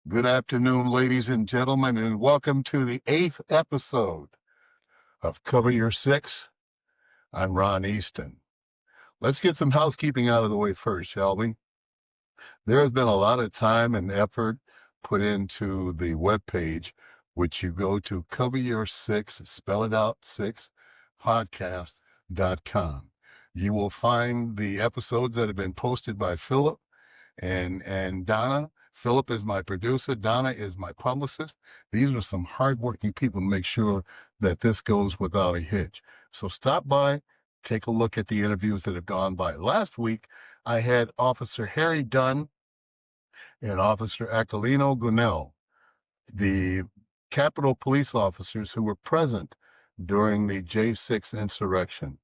Good afternoon, ladies and gentlemen, and welcome to the 8th episode of Cover Your Six. I'm Ronn Easton. Let's get some housekeeping out of the way first, shall we? There has been a lot of time and effort put into the webpage, which you go to Cover Your Six, spell it out, podcast.com. You will find the episodes that have been posted by Philip and Donna. Philip is my producer. Donna is my publicist. These are some hardworking people to make sure that this goes without a hitch. So stop by, take a look at the interviews that have gone by. Last week, I had Officer Harry Dunn and Officer Aquilino Gunell, the Capitol police officers who were present during the J6 insurrection.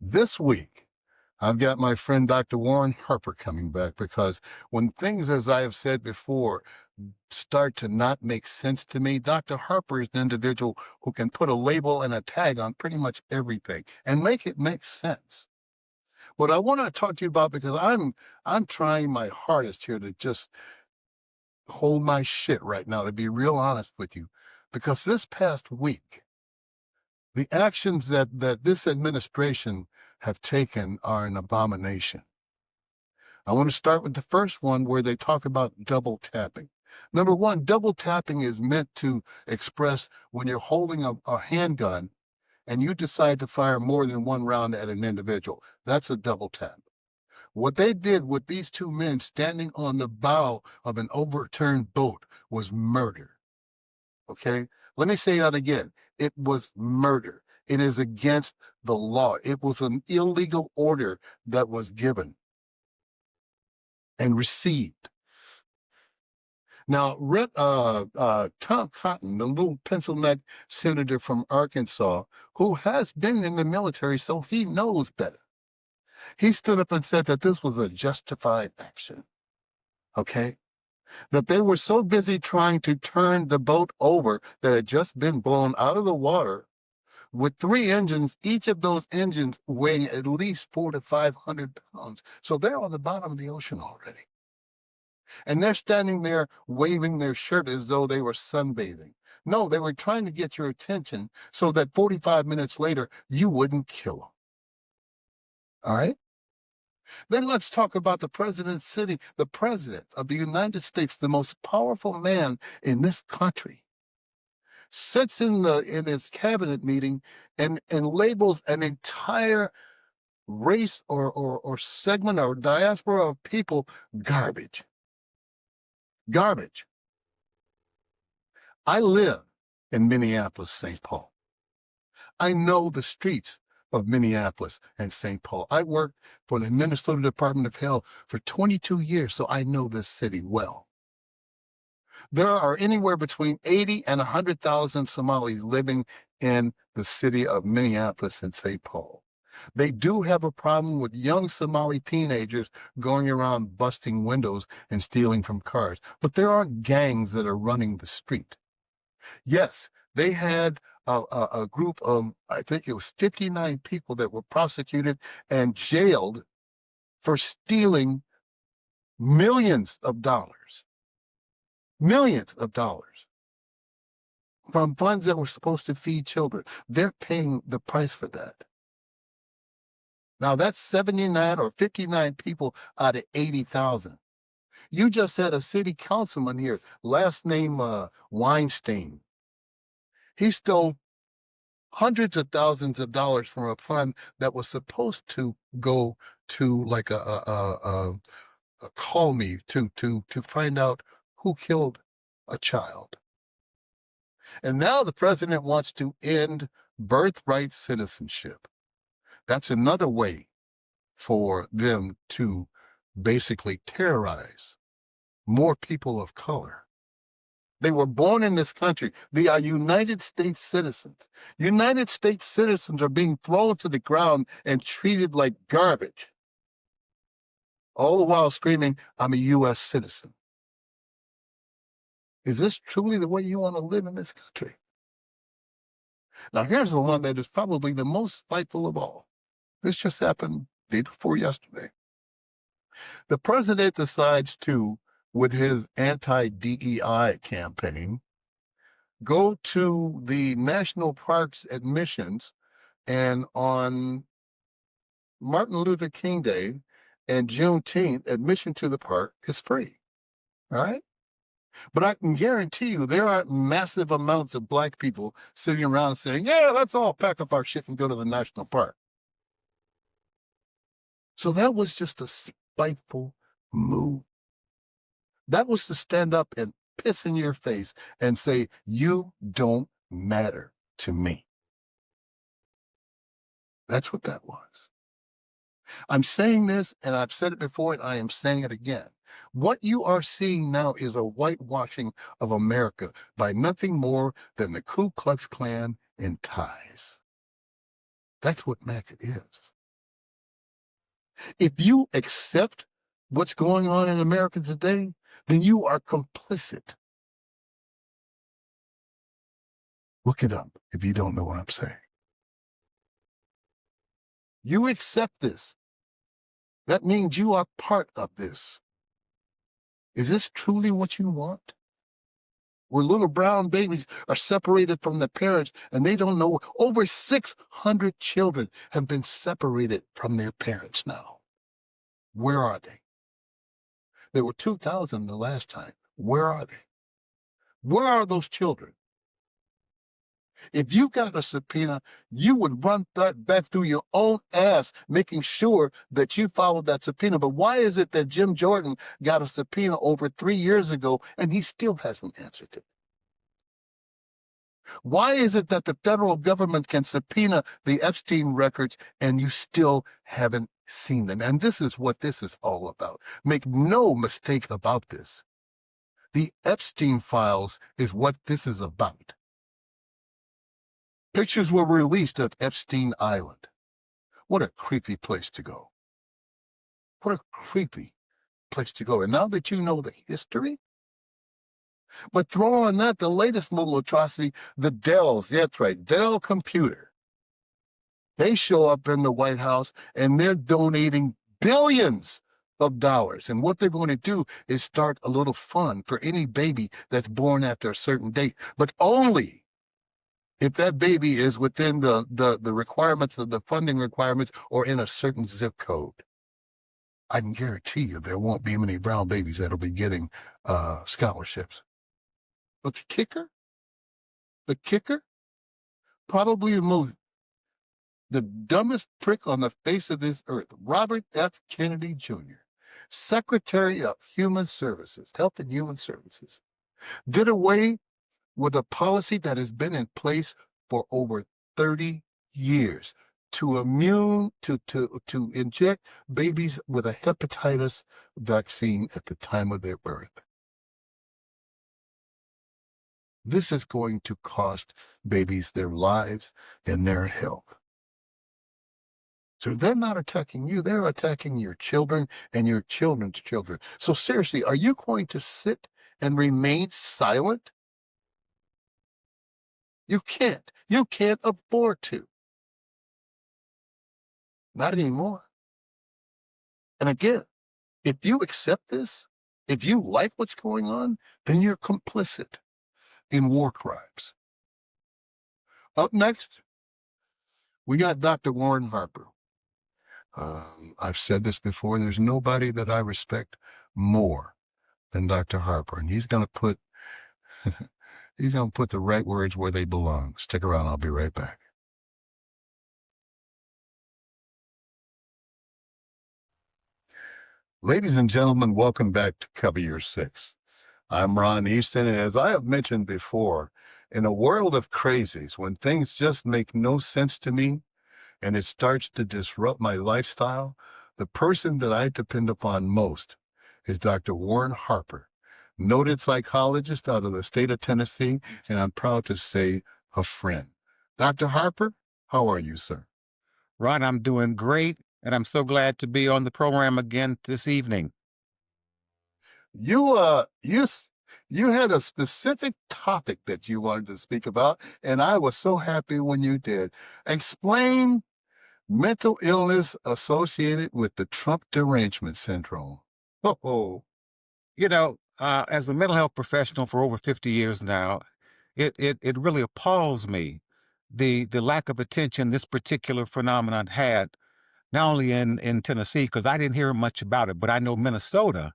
This week, I've got my friend Dr. Warren Harper coming back, because when things, as I have said before, start to not make sense to me, Dr. Harper is an individual who can put a label and a tag on pretty much everything and make it make sense. What I want to talk to you about, because I'm trying my hardest here to just hold my shit right now, to be real honest with you, because this past week, the actions that this administration have taken are an abomination. I want to start with the first one, where they talk about double tapping. Number one, double tapping is meant to express when you're holding a handgun and you decide to fire more than one round at an individual. That's a double tap. What they did with these two men standing on the bow of an overturned boat was murder. Okay? Let me say that again. It was murder. It is against the law. It was an illegal order that was given and received. Now, Tom Cotton, the little pencil neck senator from Arkansas, who has been in the military, so he knows better. He stood up and said that this was a justified action. Okay? That they were so busy trying to turn the boat over that had just been blown out of the water with 3 engines, each of those engines weighing at least 400 to 500 pounds. So they're on the bottom of the ocean already. And they're standing there waving their shirt as though they were sunbathing. No, they were trying to get your attention so that 45 minutes later, you wouldn't kill them. All right? Then let's talk about the president's city, the president of the United States, the most powerful man in this country, sits in his cabinet meeting and labels an entire race or segment or diaspora of people garbage. Garbage. I live in Minneapolis, St. Paul. I know the streets of Minneapolis and St. Paul. I worked for the Minnesota Department of Health for 22 years, so I know this city well. There are anywhere between 80 and 100,000 Somalis living in the city of Minneapolis and St. Paul. They do have a problem with young Somali teenagers going around busting windows and stealing from cars, but there aren't gangs that are running the street. Yes, they had a group of, I think it was 59 people that were prosecuted and jailed for stealing millions of dollars from funds that were supposed to feed children. They're paying the price for that. Now that's 79 or 59 people out of 80,000. You just had a city councilman here, last name Weinstein. He stole hundreds of thousands of dollars from a fund that was supposed to go to like a call me to find out who killed a child. And now the president wants to end birthright citizenship. That's another way for them to basically terrorize more people of color. They were born in this country. They are United States citizens. United States citizens are being thrown to the ground and treated like garbage, all the while screaming, "I'm a U.S. citizen." Is this truly the way you want to live in this country? Now, here's the one that is probably the most spiteful of all. This just happened day before yesterday. The president decides to with his anti-DEI campaign, go to the national parks admissions, and on Martin Luther King Day and Juneteenth, admission to the park is free. All right? But I can guarantee you there are massive amounts of Black people sitting around saying, yeah, let's all pack up our shit and go to the national park. So that was just a spiteful move. That was to stand up and piss in your face and say, you don't matter to me. That's what that was. I'm saying this, and I've said it before, and I am saying it again. What you are seeing now is a whitewashing of America by nothing more than the Ku Klux Klan in ties. That's what MAGA is. If you accept what's going on in America today, then you are complicit. Look it up if you don't know what I'm saying. You accept this. That means you are part of this. Is this truly what you want? Where little brown babies are separated from their parents and they don't know. Over 600 children have been separated from their parents now. Where are they? There were 2,000 the last time. Where are they? Where are those children? If you got a subpoena, you would run that back through your own ass, making sure that you followed that subpoena. But why is it that Jim Jordan got a subpoena over 3 years ago and he still hasn't answered it? Why is it that the federal government can subpoena the Epstein records and you still haven't seen them? And this is what this is all about. Make no mistake about this. The Epstein files is what this is about. Pictures were released of Epstein Island. What a creepy place to go. What a creepy place to go. And now that you know the history, but throw on that the latest little atrocity, the Dells, that's right, Dell Computer. They show up in the White House and they're donating billions of dollars. And what they're going to do is start a little fund for any baby that's born after a certain date, but only if that baby is within the requirements of the funding requirements or in a certain zip code. I can guarantee you there won't be many brown babies that'll be getting scholarships. But the kicker, probably the dumbest prick on the face of this earth, Robert F. Kennedy Jr., Secretary of Human Services, Health and Human Services, did away with a policy that has been in place for over 30 years to inject babies with a hepatitis vaccine at the time of their birth. This is going to cost babies their lives and their health. So they're not attacking you, they're attacking your children and your children's children. So seriously, are you going to sit and remain silent? You can't. You can't afford to. Not anymore. And again, if you accept this, if you like what's going on, then you're complicit in war crimes. Up next, we got Dr. Warren Harper. I've said this before, there's nobody that I respect more than Dr. Harper, and he's going to put the right words where they belong. Stick around, I'll be right back. Ladies and gentlemen, welcome back to Cover Your Six. I'm Ronn Easton, and as I have mentioned before, in a world of crazies, when things just make no sense to me, and it starts to disrupt my lifestyle, the person that I depend upon most is Dr. Warren Harper, noted psychologist out of the state of Tennessee, and I'm proud to say a friend. Dr. Harper, how are you, sir? Ron, I'm doing great, and I'm so glad to be on the program again this evening. You had a specific topic that you wanted to speak about, and I was so happy when you did. Explain mental illness associated with the Trump Derangement Syndrome. Oh, You know, As a mental health professional for over 50 years now, it really appalls me the lack of attention this particular phenomenon had, not only in Tennessee, because I didn't hear much about it, but I know Minnesota,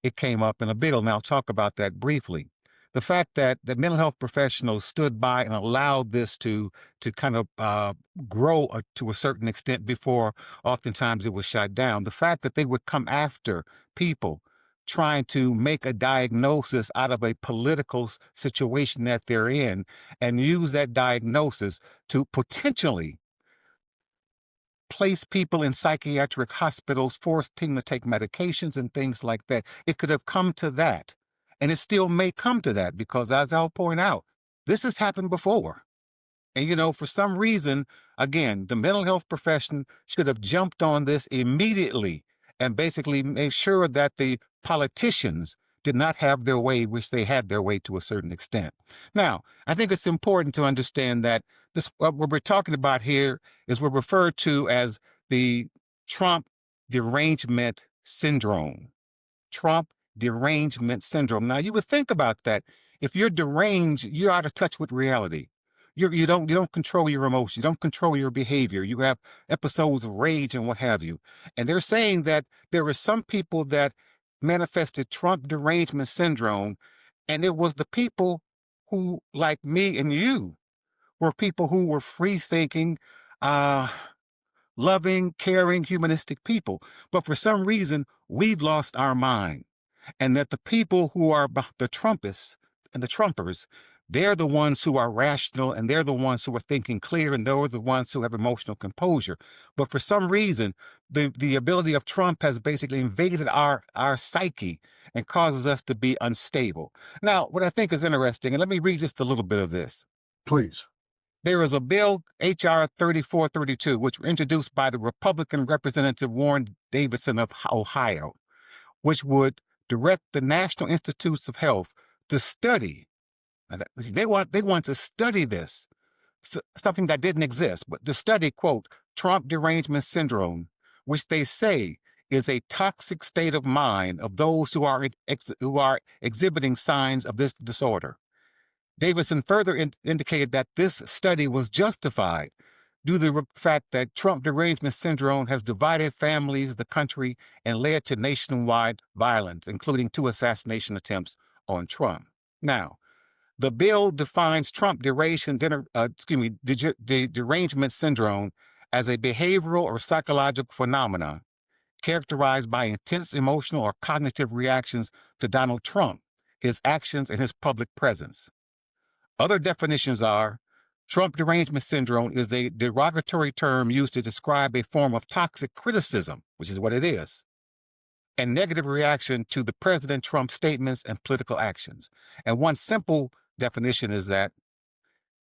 it came up in a bill, and I'll talk about that briefly. The fact that the mental health professionals stood by and allowed this to kind of grow to a certain extent before oftentimes it was shut down. The fact that they would come after people trying to make a diagnosis out of a political situation that they're in and use that diagnosis to potentially place people in psychiatric hospitals, forcing to take medications and things like that. It could have come to that. And it still may come to that because, as I'll point out, this has happened before. And, for some reason, again, the mental health profession should have jumped on this immediately and basically made sure that the politicians did not have their way, which they had their way to a certain extent. Now, I think it's important to understand that what we're talking about here is we're referred to as the Trump Derangement Syndrome. Trump Derangement Syndrome. Now, you would think about that. If you're deranged, you're out of touch with reality. You don't control your emotions. You don't control your behavior. You have episodes of rage and what have you. And they're saying that there are some people that manifested Trump Derangement Syndrome, and it was the people who, like me and you, were people who were free thinking, loving, caring, humanistic people. But for some reason, we've lost our mind. And that the people who are the Trumpists and the Trumpers, they're the ones who are rational, and they're the ones who are thinking clear, and they're the ones who have emotional composure. But for some reason, the ability of Trump has basically invaded our psyche and causes us to be unstable. Now, what I think is interesting, and let me read just a little bit of this. Please. There is a bill, H.R. 3432, which was introduced by the Republican Representative Warren Davidson of Ohio, which would direct the National Institutes of Health to study. They want to study this, something that didn't exist, but to study, quote, Trump Derangement Syndrome, which they say is a toxic state of mind of those who are exhibiting signs of this disorder. Davidson further indicated that this study was justified due to the fact that Trump Derangement Syndrome has divided families, the country, and led to nationwide violence, including 2 assassination attempts on Trump. Now, the bill defines Trump Derangement Syndrome as a behavioral or psychological phenomenon characterized by intense emotional or cognitive reactions to Donald Trump, his actions, and his public presence. Other definitions are Trump Derangement Syndrome is a derogatory term used to describe a form of toxic criticism, which is what it is, and negative reaction to the President Trump's statements and political actions. And one simple definition is that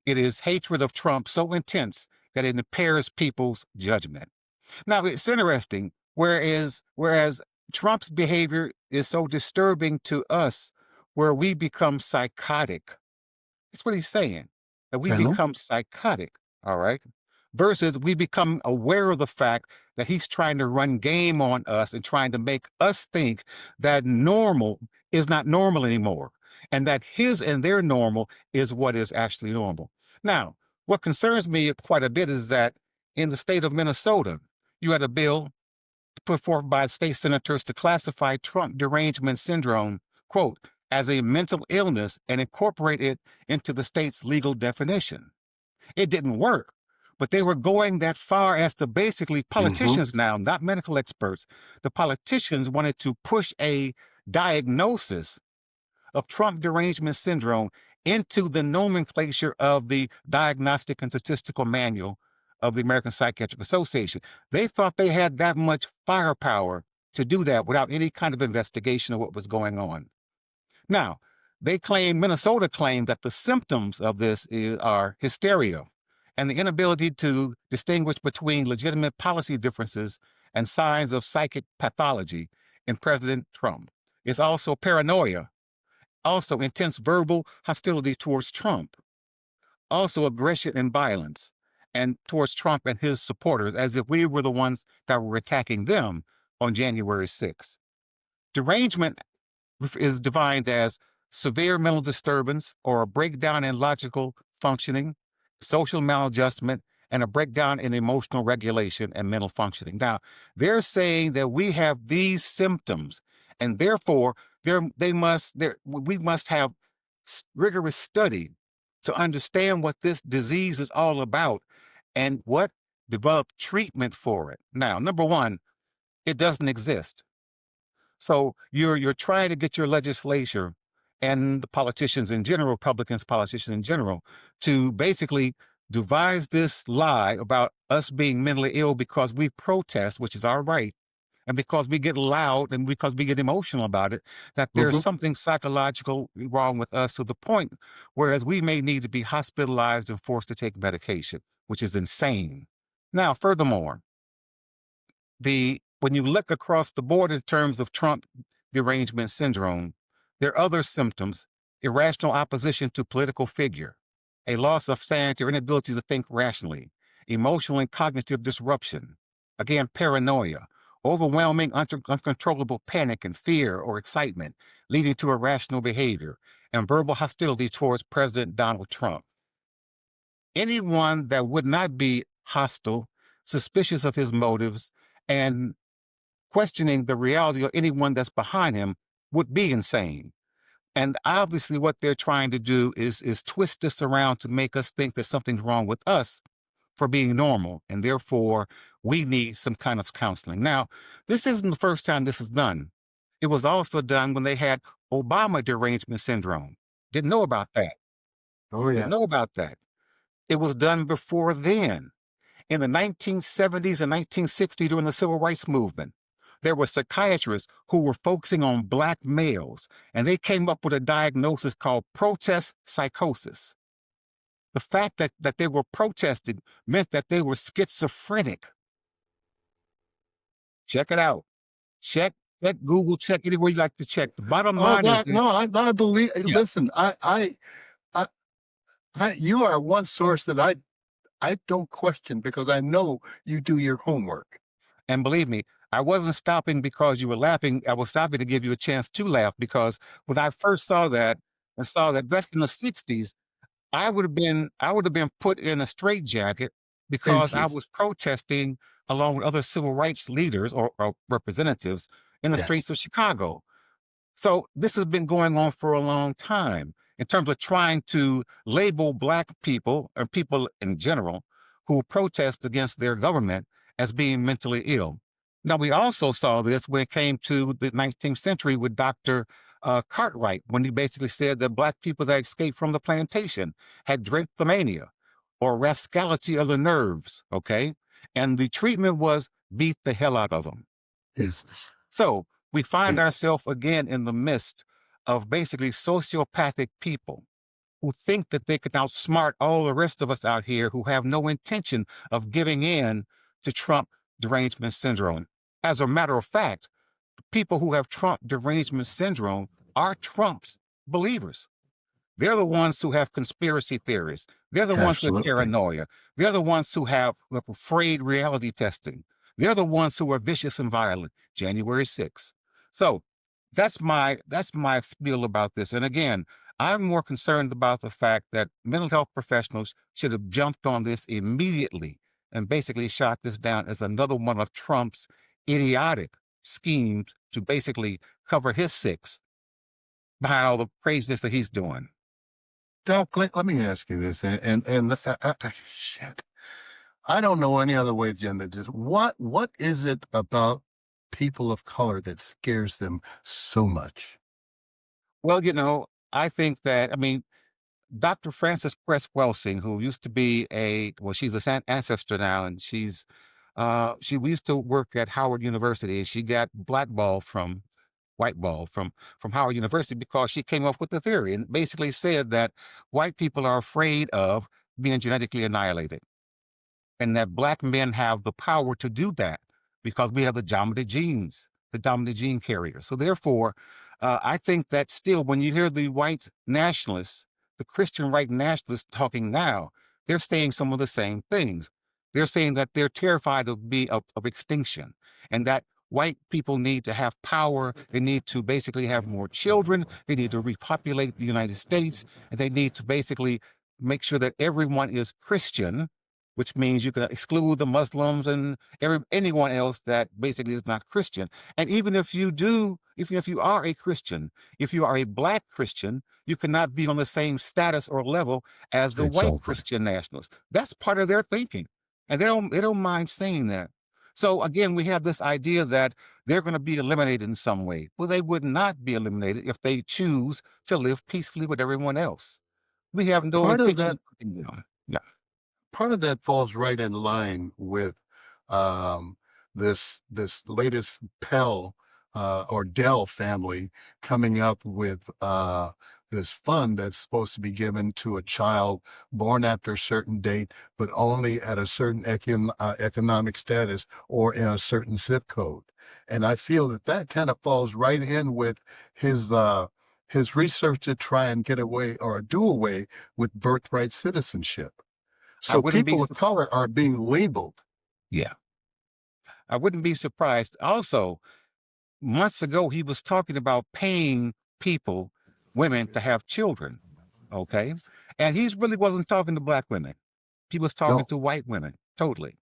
it is hatred of Trump so intense that it impairs people's judgment. Now, it's interesting, whereas Trump's behavior is so disturbing to us, where we become psychotic. That's what he's saying, that we become psychotic, all right? Versus we become aware of the fact that he's trying to run game on us and trying to make us think that normal is not normal anymore, and that his and their normal is what is actually normal. Now, what concerns me quite a bit is that in the state of Minnesota, you had a bill put forth by state senators to classify Trump Derangement Syndrome, quote, as a mental illness and incorporate it into the state's legal definition. It didn't work, but they were going that far as to basically politicians now, not medical experts. The politicians wanted to push a diagnosis of Trump Derangement Syndrome into the nomenclature of the Diagnostic and Statistical Manual of the American Psychiatric Association. They thought they had that much firepower to do that without any kind of investigation of what was going on. Now, Minnesota claimed that the symptoms of this are hysteria and the inability to distinguish between legitimate policy differences and signs of psychic pathology in President Trump. It's also paranoia, also intense verbal hostility towards Trump, also aggression and violence, and towards Trump and his supporters, as if we were the ones that were attacking them on January 6th. Derangement is defined as severe mental disturbance or a breakdown in logical functioning, social maladjustment, and a breakdown in emotional regulation and mental functioning. Now, they're saying that we have these symptoms, and therefore we must have rigorous study to understand what this disease is all about and what develop treatment for it. Now, number one, it doesn't exist. So you're trying to get your legislature and the politicians in general, Republicans, politicians in general, to basically devise this lie about us being mentally ill because we protest, which is our right, and because we get loud and because we get emotional about it, that there's Hmm. something psychological wrong with us to the point whereas we may need to be hospitalized and forced to take medication, which is insane. Now, furthermore, when you look across the board in terms of Trump derangement syndrome, there are other symptoms: irrational opposition to political figure, a loss of sanity or inability to think rationally, emotional and cognitive disruption, again, paranoia, overwhelming, uncontrollable panic and fear or excitement, leading to irrational behavior, and verbal hostility towards President Donald Trump. Anyone that would not be hostile, suspicious of his motives, and questioning the reality of anyone that's behind him would be insane. And obviously, what they're trying to do is twist this around to make us think that something's wrong with us for being normal, and therefore we need some kind of counseling. Now, this isn't the first time this is done. It was also done when they had Obama derangement syndrome. Didn't know about that. Oh Didn't yeah. know about that. It was done before then. In the 1970s and 1960s during the civil rights movement, there were psychiatrists who were focusing on Black males, and they came up with a diagnosis called protest psychosis. The fact that they were protesting meant that they were schizophrenic. Check it out. Check Google, check anywhere you like to check. The bottom Oh, line is that that, no, I believe. yeah, Listen, I, you are one source that I don't question because I know you do your homework. and believe me, I wasn't stopping because you were laughing. I was stopping to give you a chance to laugh because when I first saw that and saw that back in the 60s, I would have been put in a straitjacket because Thank I you. was protesting along with other civil rights leaders or representatives in the Yeah. streets of Chicago. So this has been going on for a long time in terms of trying to label Black people or people in general who protest against their government as being mentally ill. Now, we also saw this when it came to the 19th century with Dr. Cartwright, when he basically said that Black people that escaped from the plantation had drapetomania or rascality of the nerves, okay? And the treatment was beat the hell out of them. Yes. So we find See. ourselves again in the midst of basically sociopathic people who think that they can outsmart all the rest of us out here who have no intention of giving in to Trump derangement syndrome. As a matter of fact, people who have Trump derangement syndrome are Trump's believers. They're the ones who have conspiracy theories. They're the ones with Absolutely. paranoia. They're the ones who have afraid reality testing. They're the ones who are vicious and violent. January 6th. So that's my spiel about this. And again, I'm more concerned about the fact that mental health professionals should have jumped on this immediately and basically shot this down as another one of Trump's idiotic schemes to basically cover his six behind all the craziness that he's doing. Doc, let me ask you this, shit. I don't know any other way than this. What is it about people of color that scares them so much? Well, I think that, I mean, Dr. Frances Cress Welsing, who used to be she's a ancestor now, and she we used to work at Howard University, and she got blackballed from whiteball from Howard University because she came up with the theory and basically said that white people are afraid of being genetically annihilated, and that Black men have the power to do that because we have the dominant gene carrier. So therefore, I think that still, when you hear the white nationalists, the Christian right nationalists talking now, they're saying some of the same things. They're saying that they're terrified of extinction, and that white people need to have power. They need to basically have more children. They need to repopulate the United States. And they need to basically make sure that everyone is Christian, which means you can exclude the Muslims and anyone else that basically is not Christian. And even if you do, if you are a Christian, if you are a Black Christian, you cannot be on the same status or level as the white Exactly. Christian nationalists. That's part of their thinking, and they don't mind saying that. So again, we have this idea that they're going to be eliminated in some way. Well, they would not be eliminated if they choose to live peacefully with everyone else. We have no Part of intention that of putting them. Yeah. part of that falls right in line with um, this latest Pell or Dell family coming up with this fund that's supposed to be given to a child born after a certain date, but only at a certain economic status or in a certain zip code. And I feel that that kind of falls right in with his uh, his research to try and get away or do away with birthright citizenship. I So wouldn't be, people of color are being labeled. yeah, I wouldn't be surprised. Also, months ago, he was talking about paying people, women, to have children. Okay. And he really wasn't talking to Black women. He was talking No, to white women, totally,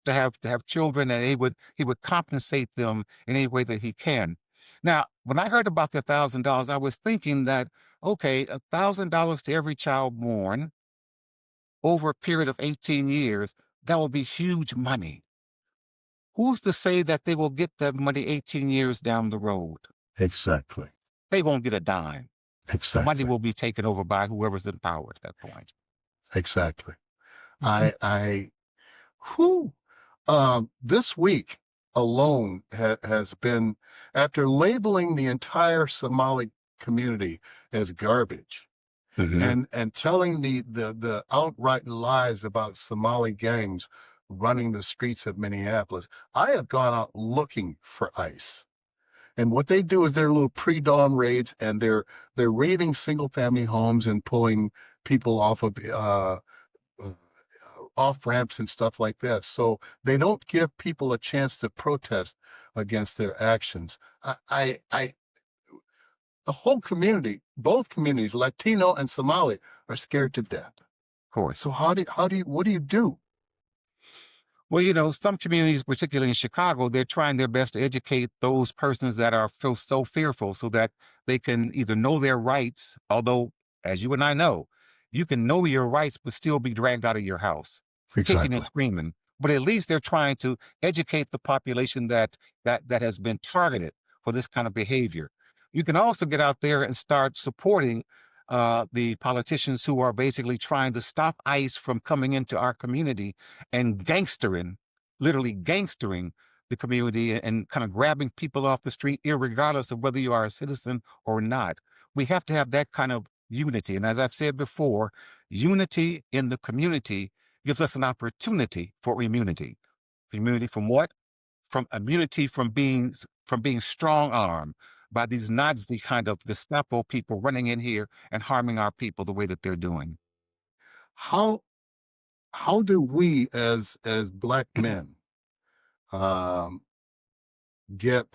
to have children, and he would compensate them in any way that he can. Now, when I heard about the $1,000, I was thinking that, okay, $1,000 to every child born over a period of 18 years, that would be huge money. Who's to say that they will get that money 18 years down the road? exactly. They won't get a dime. The money Exactly. will be taken over by whoever's in power at that point. Exactly. Mhm. I who this week alone has been, after labeling the entire Somali community as garbage Mhm. and telling the outright lies about Somali gangs running the streets of Minneapolis. I have gone out looking for ICE. And what they do is their little pre-dawn raids, and they're raiding single-family homes and pulling people off of uh, off ramps and stuff like that. So they don't give people a chance to protest against their actions. I the whole community, both communities, Latino and Somali, are scared to death. Of course. So what do you do? Well, some communities, particularly in Chicago, they're trying their best to educate those persons that feel so fearful so that they can either know their rights, although, as you and I know, you can know your rights but still be dragged out of your house, kicking and Exactly. screaming. But at least they're trying to educate the population that has been targeted for this kind of behavior. You can also get out there and start supporting the politicians who are basically trying to stop ICE from coming into our community and literally gangstering the community and kind of grabbing people off the street, irregardless of whether you are a citizen or not. We have to have that kind of unity. And as I've said before, unity in the community gives us an opportunity for immunity. Immunity from what? From immunity from being strong armed by these Nazi kind of Gestapo people running in here and harming our people the way that they're doing. How how do we as black men um, get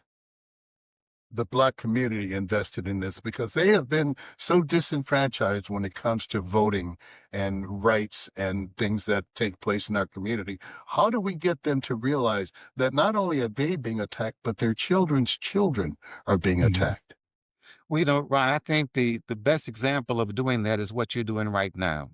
the black community invested in this, because they have been so disenfranchised when it comes to voting and rights and things that take place in our community? How do we get them to realize that not only are they being attacked, but their children's children are being attacked? Well, Ron, I think the best example of doing that is what you're doing right now.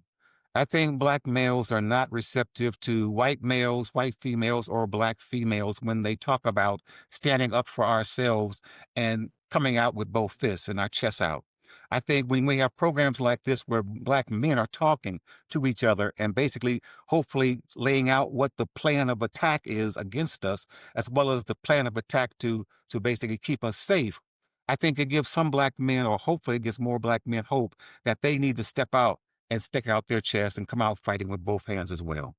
I think Black males are not receptive to white males, white females, or Black females when they talk about standing up for ourselves and coming out with both fists and our chests out. I think when we have programs like this where Black men are talking to each other and basically, hopefully, laying out what the plan of attack is against us, as well as the plan of attack to basically keep us safe, I think it gives some Black men, or hopefully it gives more Black men hope that they need to step out and stick out their chest and come out fighting with both hands as well.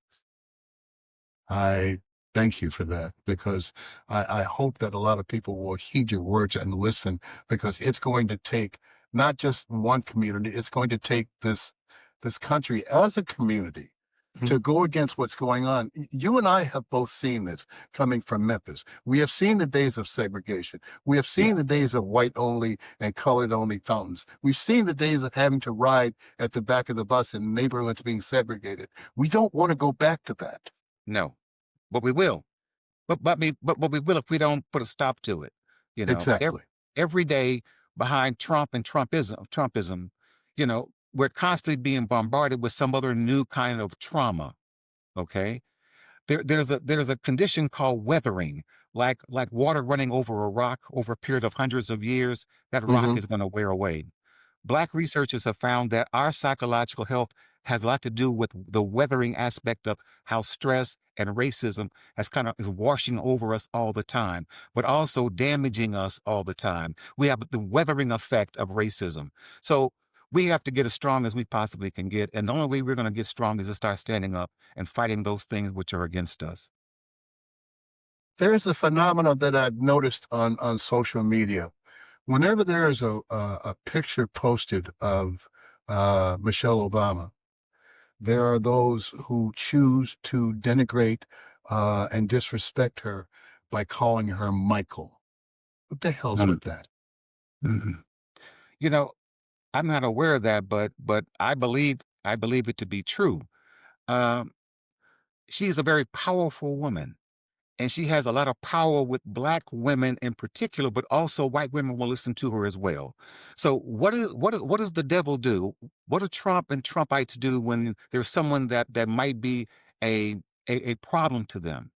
I thank you for that, because I hope that a lot of people will heed your words and listen, because it's going to take not just one community, it's going to take this country as a community to go against what's going on. You and I have both seen this coming from Memphis. We have seen the days of segregation. We have seen Yeah. the days of white only and colored only fountains. We've seen the days of having to ride at the back of the bus in neighborhoods being segregated. We don't want to go back to that. No, but we will. But we will if we don't put a stop to it. You know, Exactly. every day behind Trump and Trumpism, you know, we're constantly being bombarded with some other new kind of trauma. Okay, there's a condition called weathering, like water running over a rock over a period of hundreds of years. That rock Hmm. is going to wear away. Black researchers have found that our psychological health has a lot to do with the weathering aspect of how stress and racism is washing over us all the time, but also damaging us all the time. We have the weathering effect of racism. So we have to get as strong as we possibly can get. And the only way we're going to get strong is to start standing up and fighting those things which are against us. There's a phenomenon that I've noticed on social media. Whenever there is a picture posted of Michelle Obama, there are those who choose to denigrate and disrespect her by calling her Michael. What the hell's Mm. with that? Mhm. You know, I'm not aware of that, but I believe it to be true. Um, she's a very powerful woman. And she has a lot of power with Black women in particular, but also white women will listen to her as well. So what does the devil do? What do Trump and Trumpites do when there's someone that might be a, a problem to them?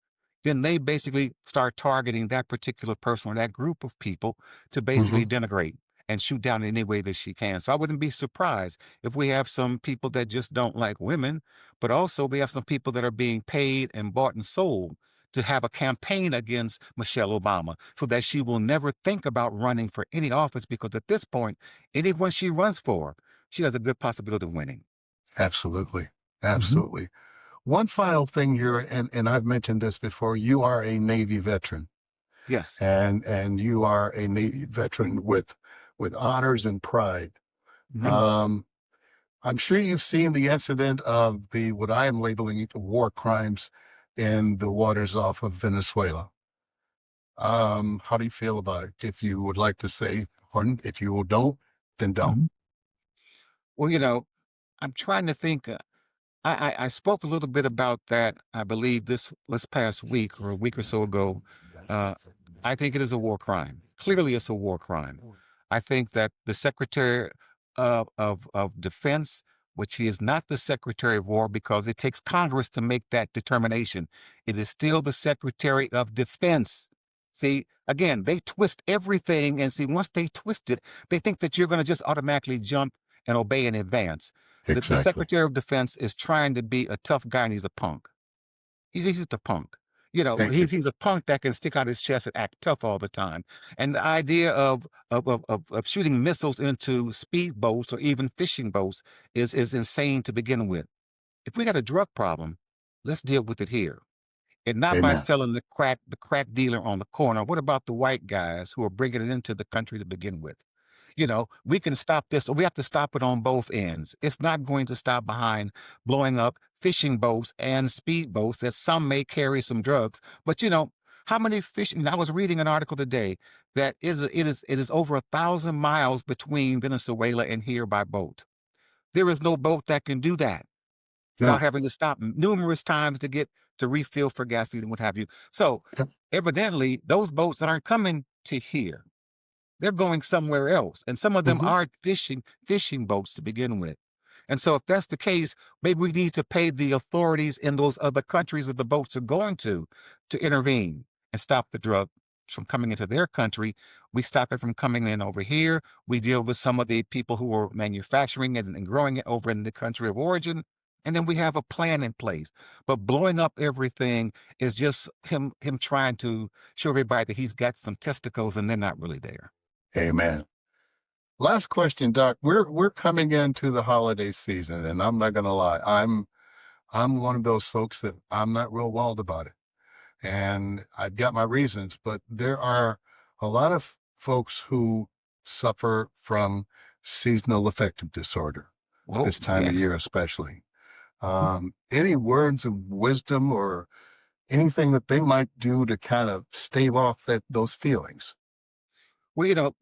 Then they basically start targeting that particular person or that group of people to basically Hmm. denigrate and shoot down in any way that she can. So I wouldn't be surprised if we have some people that just don't like women, but also we have some people that are being paid and bought and sold to have a campaign against Michelle Obama so that she will never think about running for any office because at this point, anyone she runs for, she has a good possibility of winning. Absolutely. Hmm. Absolutely. One final thing here, and I've mentioned this before, you are a Navy veteran, Yes. and you are a Navy veteran with honors and pride. Hmm. Um, I'm sure you've seen the incident of the what I am labeling war crimes in the waters off of Venezuela. How do you feel about it? If you would like to say, or if you don't, then don't. Hmm. Well, you know, I'm trying to think. I spoke a little bit about that, I believe, this past week or a week or so ago. Uh, I think it is a war crime. Clearly, it's a war crime. I think that the Secretary of Defense, which he is not the Secretary of War because it takes Congress to make that determination, it is still the Secretary of Defense. See, again, they twist everything, and see, once they twist it, they think that you're going to just automatically jump and obey in advance. The Exactly. Secretary of Defense is trying to be a tough guy, and he's a punk. He's just a punk. You know, Thank you. he's a punk that can stick out his chest and act tough all the time. And the idea of shooting missiles into speedboats or even fishing boats is insane to begin with. If we got a drug problem, let's deal with it here. And not by Amen. selling the crack dealer on the corner. What about the white guys who are bringing it into the country to begin with? You know, we can stop this, or we have to stop it on both ends. It's not going to stop behind blowing up fishing boats and speedboats that some may carry some drugs. But you know, how many fishing? I was reading an article today that it is over 1,000 miles between Venezuela and here by boat. There is no boat that can do that Yeah. without having to stop numerous times to get to refill for gasoline and what have you. So Yeah. evidently, those boats that aren't coming to here, they're going somewhere else. And some of them Hmm. are fishing boats to begin with. And so if that's the case, maybe we need to pay the authorities in those other countries that the boats are going to intervene and stop the drug from coming into their country. We stop it from coming in over here. We deal with some of the people who are manufacturing it and growing it over in the country of origin. And then we have a plan in place. But blowing up everything is just him trying to show everybody that he's got some testicles and they're not really there. Amen. Last question, Doc. We're coming into the holiday season, and I'm not gonna lie. I'm one of those folks that I'm not real wild about it. And I've got my reasons, but there are a lot of folks who suffer from seasonal affective disorder Oh, this time of yes. year, especially. Any words of wisdom or anything that they might do to kind of stave off those feelings? Well,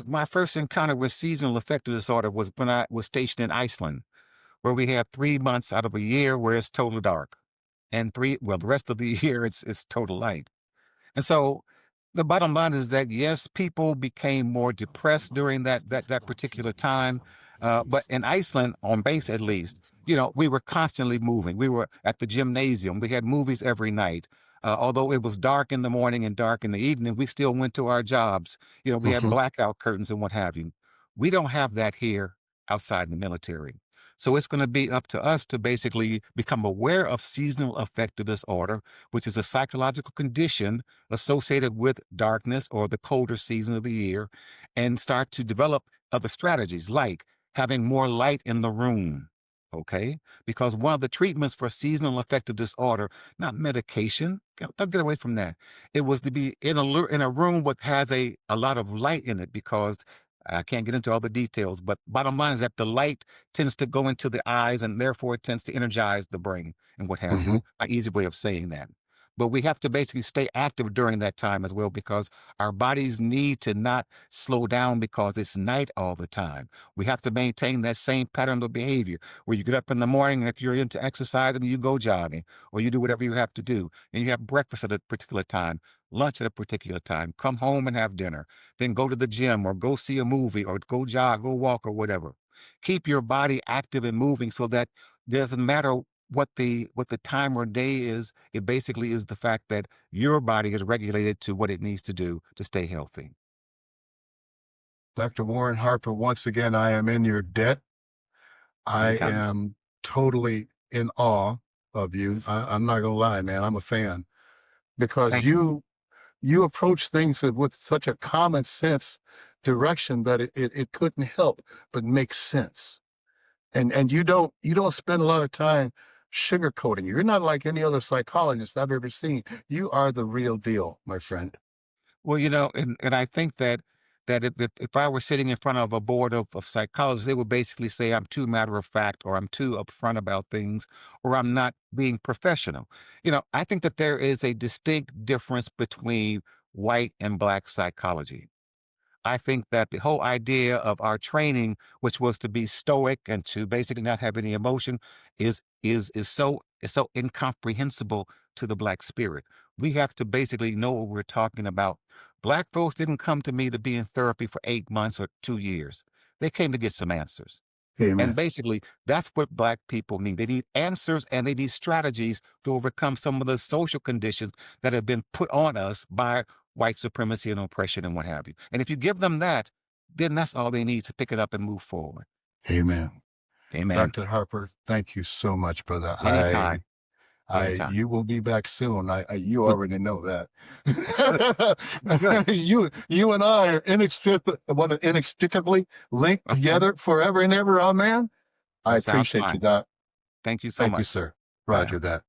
my first encounter with seasonal affective disorder was when I was stationed in Iceland, where we have 3 months out of a year where it's total dark, and the rest of the year it's total light. And so the bottom line is that yes, people became more depressed during that particular time. But in Iceland, on base at least, we were constantly moving. We were at the gymnasium. We had movies every night. Although it was dark in the morning and dark in the evening, we still went to our jobs. We had Hmm. blackout curtains and what have you. We don't have that here outside the military. So it's going to be up to us to basically become aware of seasonal affective disorder, which is a psychological condition associated with darkness or the colder season of the year, and start to develop other strategies like having more light in the room. Okay? Because one of the treatments for seasonal affective disorder, not medication, don't get away from that. It was to be in a room that has a lot of light in it, because I can't get into all the details, but bottom line is that the light tends to go into the eyes and therefore it tends to energize the brain and what have you. Hmm. An easy way of saying that. But we have to basically stay active during that time as well, because our bodies need to not slow down because it's night all the time. We have to maintain that same pattern of behavior where you get up in the morning, and if you're into exercising, you go jogging or you do whatever you have to do. And you have breakfast at a particular time, lunch at a particular time, come home and have dinner, then go to the gym or go see a movie or go jog, go walk or whatever. Keep your body active and moving so that doesn't matter what the time or day is. It basically is the fact that your body is regulated to what it needs to do to stay healthy. Dr. Warren Harper, once again, I am in your debt. I Anytime. am totally in awe of you. I'm not gonna lie, man. I'm a fan because Thank you. you approach things with such a common sense direction that it couldn't help but make sense. And you don't spend a lot of time sugarcoating. You're not like any other psychologist I've ever seen. You are the real deal, my friend. Well, and I think that if I were sitting in front of a board of psychologists, they would basically say I'm too matter of fact, or I'm too upfront about things, or I'm not being professional. I think that there is a distinct difference between white and black psychology. I think that the whole idea of our training, which was to be stoic and to basically not have any emotion, is so incomprehensible to the black spirit. We have to basically know what we're talking about. Black folks didn't come to me to be in therapy for 8 months or 2 years. They came to get some answers. And Amen. basically, that's what black people need. They need answers and they need strategies to overcome some of the social conditions that have been put on us by white supremacy and oppression and what have you. And if you give them that, then that's all they need to pick it up and move forward. Amen. Amen. Dr. Harper, thank you so much, brother. Anytime. Anytime. You will be back soon. You Good. already know That's good. Good. that. You and I are inextricably linked Okay. together forever and ever. Oh man, I That sounds appreciate you, fine. Doc. Thank you so Thank you, much. sir. Bye Roger now. that.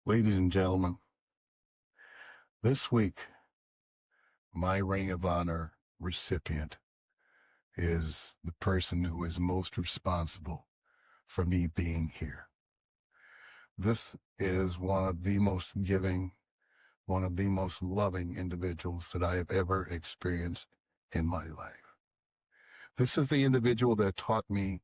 Ladies and gentlemen, this week, my Ring of Honor recipient is the person who is most responsible for me being here. This is one of the most giving, one of the most loving individuals that I have ever experienced in my life. This is the individual that taught me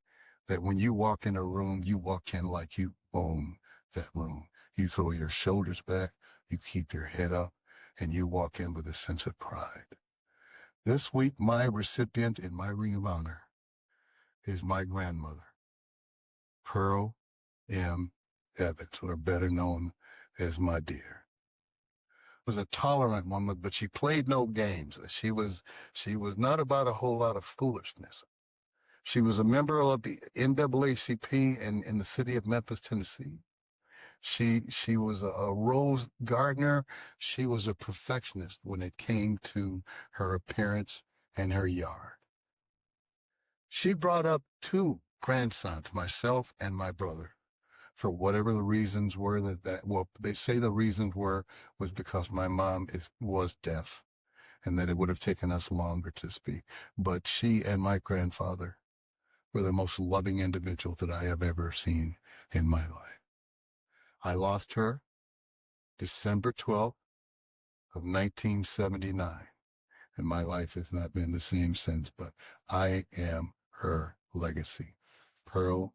that when you walk in a room, you walk in like you own that room. You throw your shoulders back, you keep your head up, and you walk in with a sense of pride. This week, my recipient in my Ring of Honor is my grandmother, Pearl M. Evans, or better known as my dear. Was a tolerant woman, but she played no games. She was not about a whole lot of foolishness. She was a member of the NAACP in the city of Memphis, Tennessee. She was a rose gardener. She was a perfectionist when it came to her appearance and her yard. She brought up two grandsons, myself and my brother, for whatever the reasons were well, they say the reasons was because my mom was deaf and that it would have taken us longer to speak. But she and my grandfather were the most loving individual that I have ever seen in my life. I lost her December 12th of 1979, and my life has not been the same since, but I am her legacy. Pearl